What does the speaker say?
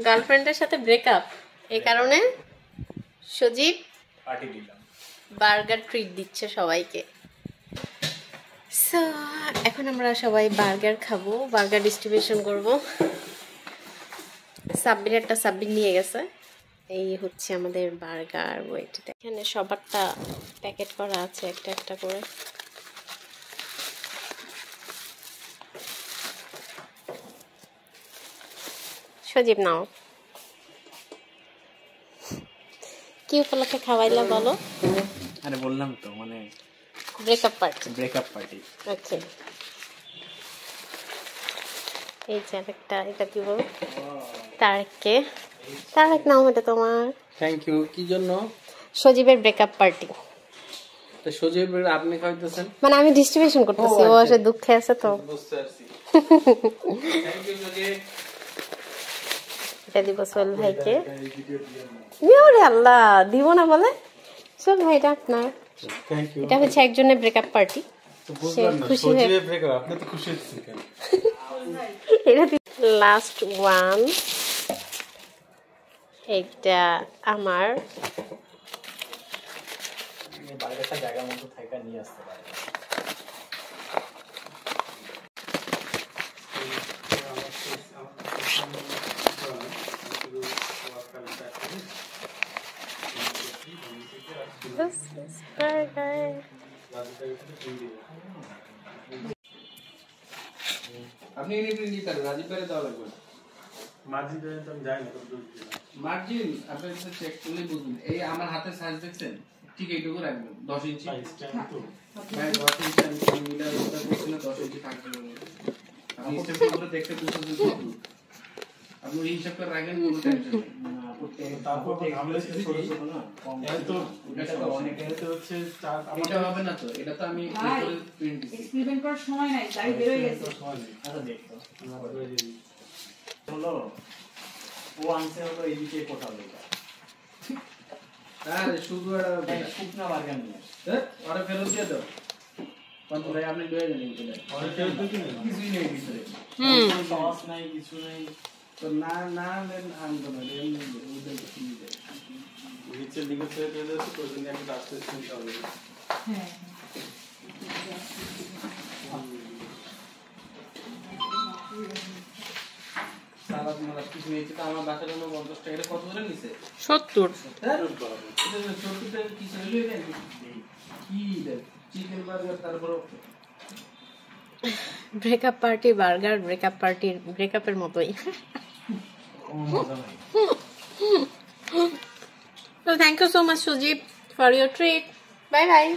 গার্লফ্রেন্ডের সাথে ব্রেকআপ, এই কারণে সজীব পার্টি দিলাম, বার্গার ট্রিট দিচ্ছে সবাইকে। সো এখন আমরা সবাই বার্গার খাবো, বার্গার ডিস্ট্রিবিউশন করবো। সাব্বির নিয়ে গেছে। এই হচ্ছে আমাদের বার্গার। ওয়েট, এখানে সবারটা প্যাকেট করা আছে একটা একটা করে। সজীব নাও, কি উপলক্ষে খাওয়াইলা বলো? আরে বললাম তো, মানে ব্রেকআপ পার্টি। ওকে, এই যে একটা, এটা দিব তারেককে। তারেক নাও, এটা তোমার। Thank you. কি জন্য? সজীবের ব্রেকআপ পার্টি। তো সজীব আপনি খাইতেছেন, মানে আমি ডিস্ট্রিবিউশন করতেছি, ও আসলে দুঃখে আছে তো। বুঝতে পারছি। থ্যাংক ইউ সজীব। এটা দিব সোহেল ভাইকে। ওরে আল্লাহ, দিব না বলে? সোহেল ভাই, এটা আপনার। Thank you. এটা হচ্ছে একজনের ব্রেকআপ পার্টি। সে খুশি হয়ে আপনি তো খুশি হচ্ছেন কেন? এটা লাস্ট ওয়ান। এটা আমার। বার্গারটা জায়গার মতো থাকা নিয়ে আসতে পারে। This is burger. আপনি এনে নিতে পারেন, রাজীব ভাইরে দেওয়া লাগবে। মার্জিন তো আমি জানি না, মার্জিন আপনি চেক করলে বুঝবেন। এই আমার হাতের সাইজ দেখছেন, ঠিক এইটুকু রাখবেন, 10 ইঞ্চি। হ্যাঁ, 10 ইঞ্চি আমি মিলার ওটা করছি না, 10 ইঞ্চি থাকবে। আপনি স্টেপ করে দেখতে বুঝছেন, আপনি এই হিসাব করে রাখেন, কোনো টেনশন নেই। তারপর আমরা ছোট ছোট না, এত এটা তো অনেক এত হচ্ছে এটা হবে না তো, এটা তো আমি প্রিন্ট দিছি। এক্সপেরিমেন্ট করার সময় নাই, তাই বের হয়ে গেছে। আচ্ছা দেখতো হলো ও আনছে হলো এইদিকে কোথাও এটা। আরে শুধু এটা শুকনা বার্গার নিয়ে আরে ফেরত দিয়ে দাও। কত ভাই আপনি লয়ে যান এইগুলো। আরে ফেরত দিতে না, কিছুই নেই ভিতরে। সস নাই, কিছু নাই। তো না না নেন আনতো না, এমনি ওদের কিছু নিয়ে যায়। নিচে দিকে ছেড়ে ফেলে দিয়েছে, তো ওই জন্য একটা রাস্তা শুনতে হবে। হ্যাঁ, সালাদ মালাদ কিছু নিয়েছে, তো আমার বাসার জন্য 50 টাকা। এটা কত করে নিছে? 70। হ্যাঁ? এটা 70 টাকা কি ছিল এটা? কি দেখ, চিকেন বার্গার, তারপর ব্রেকআপ পার্টি বার্গার, ব্রেকআপ পার্টির ব্রেকআপের মতোই। কোনো মজা নাই। So thank you so much, Sujib, for your treat. Bye bye.